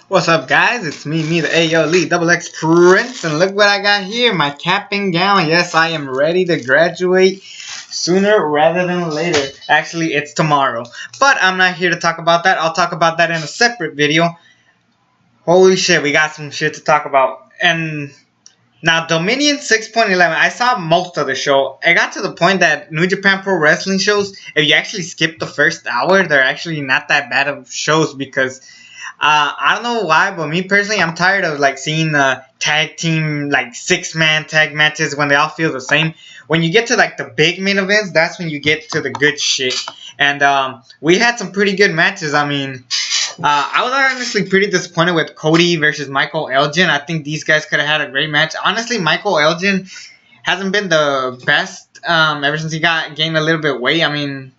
What's up, guys? It's me, the AO Lee Double X Prince, and look what I got here, my cap and gown. Yes, I am ready to graduate sooner rather than later. Actually, it's tomorrow, but I'm not here to talk about that. I'll talk about that in a separate video. Holy shit, we got some shit to talk about. And now, Dominion 6.11, I saw most of the show. I got to the point that New Japan Pro Wrestling shows, if you actually skip the first hour, they're actually not that bad of shows because I don't know why, but me personally, I'm tired of seeing tag team 6-man tag matches when they all feel the same. When you get to the big main events, that's when you get to the good shit. And we had some pretty good matches. I mean, I was honestly pretty disappointed with Cody versus Michael Elgin. I think these guys could have had a great match. Honestly, Michael Elgin hasn't been the best ever since he gained a little bit of weight. I mean,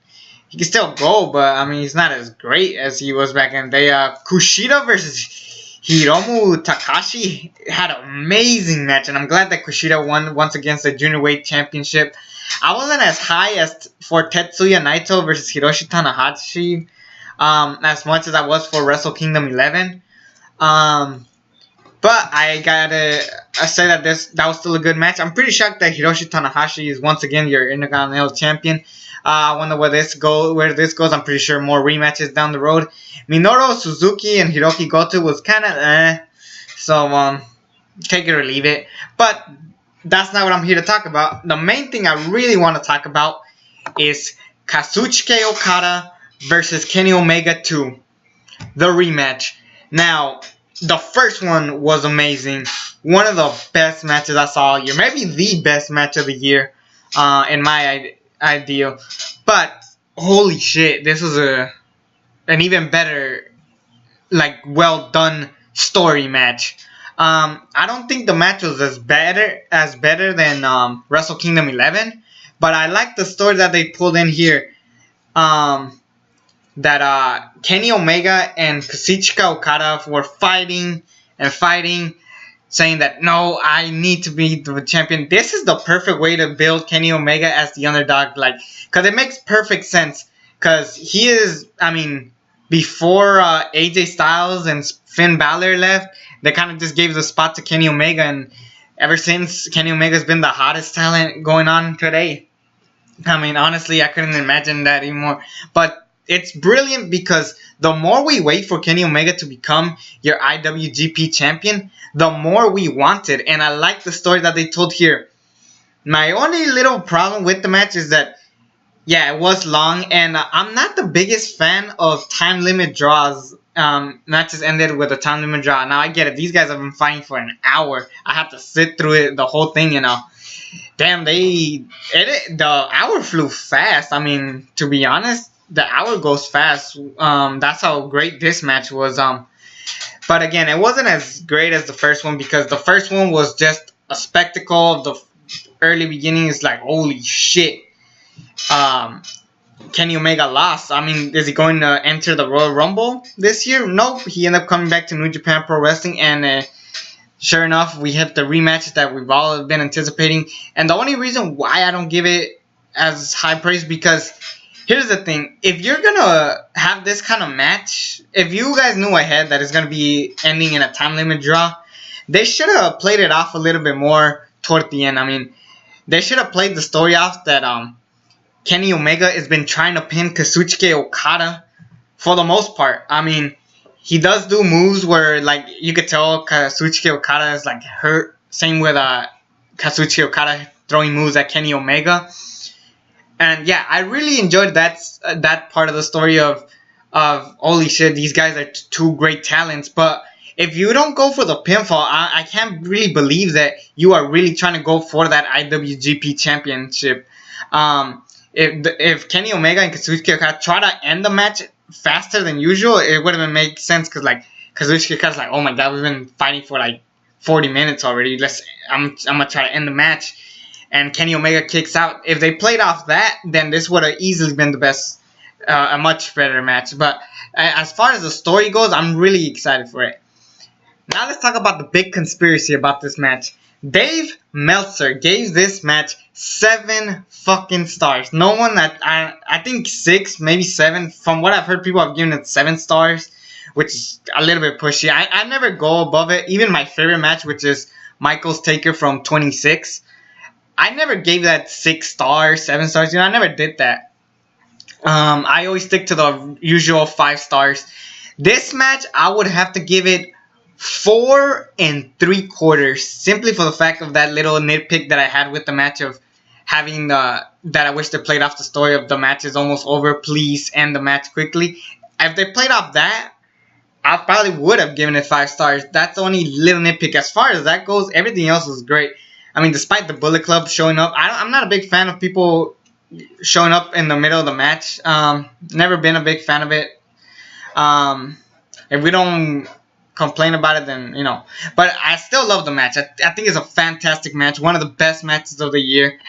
he can still go, but I mean, he's not as great as he was back in the day. Kushida versus Hiromu Takahashi had an amazing match, and I'm glad that Kushida won once against the junior weight championship. I wasn't as high as for Tetsuya Naito versus Hiroshi Tanahashi as much as I was for Wrestle Kingdom 11. But I gotta say that that was still a good match. I'm pretty shocked that Hiroshi Tanahashi is once again your Intercontinental Champion. I wonder where this goes. I'm pretty sure more rematches down the road. Minoru Suzuki and Hiroki Goto was kind of so take it or leave it. But that's not what I'm here to talk about. The main thing I really want to talk about is Kazuchika Okada versus Kenny Omega 2, the rematch. Now, the first one was amazing. One of the best matches I saw all year. Maybe the best match of the year in my idea. But, holy shit, this was an even better, well done story match. I don't think the match was as better than Wrestle Kingdom 11. But I like the story that they pulled in here. That Kenny Omega and Kazuchika Okada were fighting, saying that, no, I need to be the champion. This is the perfect way to build Kenny Omega as the underdog, because it makes perfect sense. Because he is, I mean, before AJ Styles and Finn Balor left, they kind of just gave the spot to Kenny Omega, and ever since, Kenny Omega's been the hottest talent going on today. I mean, honestly, I couldn't imagine that anymore. But it's brilliant because the more we wait for Kenny Omega to become your IWGP champion, the more we want it. And I like the story that they told here. My only little problem with the match is that, yeah, it was long. And I'm not the biggest fan of time limit draws. Matches ended with a time limit draw. Now, I get it. These guys have been fighting for an hour. I have to sit through it, the whole thing, Damn, the hour flew fast. I mean, to be honest, the hour goes fast. That's how great this match was. But again, it wasn't as great as the first one because the first one was just a spectacle. The early beginning is holy shit. Kenny Omega lost. I mean, is he going to enter the Royal Rumble this year? Nope. He ended up coming back to New Japan Pro Wrestling, and sure enough, we hit the rematch that we've all been anticipating. And the only reason why I don't give it as high praise because here's the thing. If you're going to have this kind of match, if you guys knew ahead that it's going to be ending in a time limit draw, they should have played it off a little bit more toward the end. I mean, they should have played the story off that Kenny Omega has been trying to pin Kazuchika Okada for the most part. I mean, he does do moves where, you could tell Kazuchika Okada is, hurt. Same with Kazuchika Okada throwing moves at Kenny Omega. And, yeah, I really enjoyed that part of the story of holy shit, these guys are two great talents. But if you don't go for the pinfall, I can't really believe that you are really trying to go for that IWGP Championship. If Kenny Omega and Kazuchika Okada try to end the match faster than usual, it would have made sense because Kazuchika Okada's oh my god, we've been fighting for 40 minutes already. I'm gonna try to end the match, and Kenny Omega kicks out. If they played off that, then this would have easily been the best, a much better match. But as far as the story goes, I'm really excited for it. Now let's talk about the big conspiracy about this match. Dave Meltzer gave this match 7 fucking stars. No one I think 6, maybe 7. From what I've heard, people have given it 7 stars. which is a little bit pushy. I never go above it. Even my favorite match, which is Michaels Taker from 26, I never gave that 6 stars, 7 stars. I never did that. I always stick to the usual 5 stars. This match, I would have to give it 4 3/4, simply for the fact of that little nitpick that I had with the match of having that I wish they played off the story of the match is almost over. Please end the match quickly. If they played off that, I probably would have given it 5 stars. That's the only little nitpick. As far as that goes, everything else was great. I mean, despite the Bullet Club showing up, I'm not a big fan of people showing up in the middle of the match. Never been a big fan of it. If we don't complain about it, then But I still love the match. I think it's a fantastic match, one of the best matches of the year.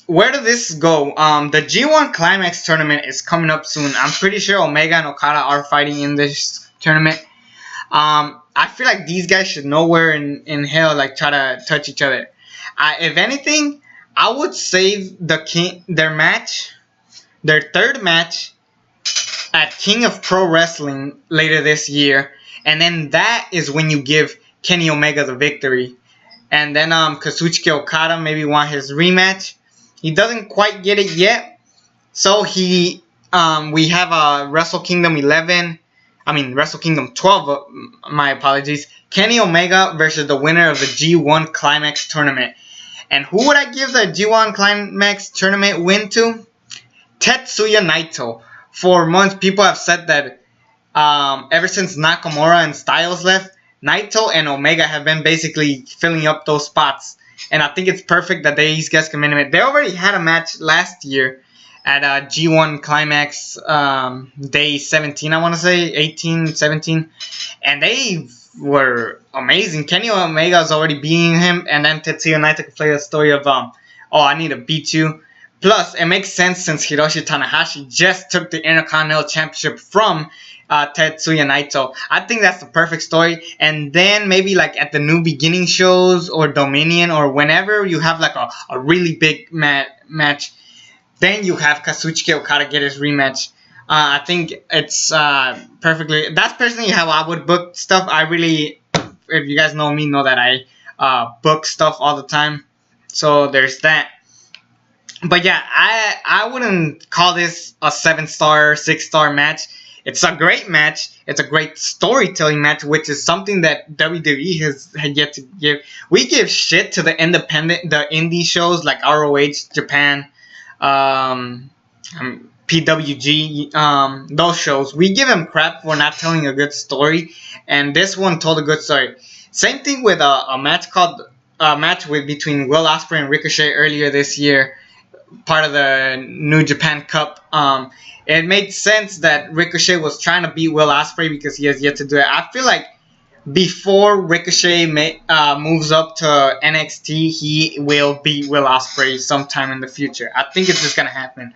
Where did this go? The G1 Climax tournament is coming up soon. I'm pretty sure Omega and Okada are fighting in this tournament. I feel like these guys should nowhere in hell try to touch each other. If anything, I would save their third match at King of Pro Wrestling later this year, and then that is when you give Kenny Omega the victory. And then Kazuchika Okada maybe want his rematch. He doesn't quite get it yet, so we have a Wrestle Kingdom 12. My apologies. Kenny Omega versus the winner of the G1 Climax tournament. And who would I give the G1 Climax tournament win to? Tetsuya Naito. For months, people have said that ever since Nakamura and Styles left, Naito and Omega have been basically filling up those spots. And I think it's perfect that these guys come in. They already had a match last year at G1 Climax day 17, I want to say, 18, 17. And they were amazing. Kenny Omega is already beating him. And then Tetsuya Naito could play the story of, I need to beat you. Plus, it makes sense since Hiroshi Tanahashi just took the Intercontinental Championship from Tetsuya Naito. I think that's the perfect story. And then maybe at the New Beginning shows or Dominion or whenever you have a really big match, then you have Kazuchika Okada get his rematch. I think it's perfectly. That's personally how I would book stuff. If you guys know me, know that I book stuff all the time. So there's that. But yeah, I wouldn't call this a 7-star, 6-star match. It's a great match. It's a great storytelling match, which is something that WWE has yet to give. We give shit to the indie shows like ROH, Japan, PWG, those shows. We give them crap for not telling a good story, and this one told a good story. Same thing with a match between Will Ospreay and Ricochet earlier this year, part of the New Japan Cup. It made sense that Ricochet was trying to beat Will Ospreay because he has yet to do it. I feel like before Ricochet moves up to NXT, he will beat Will Ospreay sometime in the future. I think it's just gonna happen.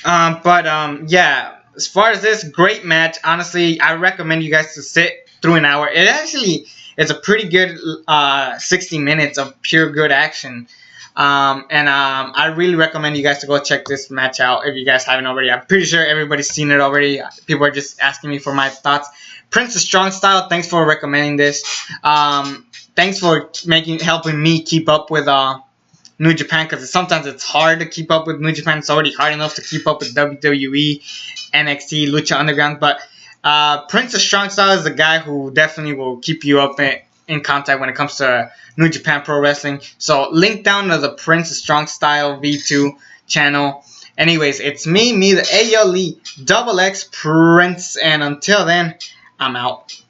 Yeah, as far as this great match, honestly, I recommend you guys to sit through an hour. It's a pretty good 60 minutes of pure good action. I really recommend you guys to go check this match out if you guys haven't already. I'm pretty sure everybody's seen it already. People are just asking me for my thoughts. Prince of Strong Style, thanks for recommending this. Thanks for helping me keep up with New Japan, because sometimes it's hard to keep up with New Japan. It's already hard enough to keep up with WWE, NXT, Lucha Underground. But Prince of Strong Style is the guy who definitely will keep you up in contact when it comes to New Japan Pro Wrestling. So link down to the Prince of Strong Style V2 channel. Anyways, it's me, the ALE Double X Prince, and until then, I'm out.